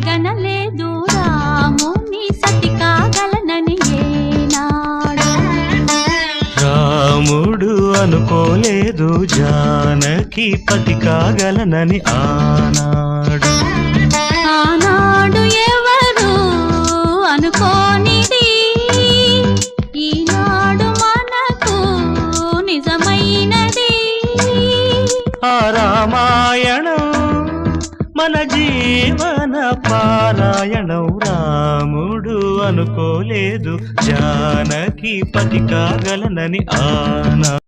కలగనలేదు రాముని సతి కాగలనని ఏనాడు. రాముడు అనుకోలేదు జానకి పతి కాగలనని ఆనాడు. ఆనాడు ఎవరు అనుకోనిది ఈనాడు మనకు నిజమైనది. ఆ రామాయణం మన జీవన పారాయణం. రాముడు అనుకోలేదు జానకి పతి కాగలనని ఆనాడు.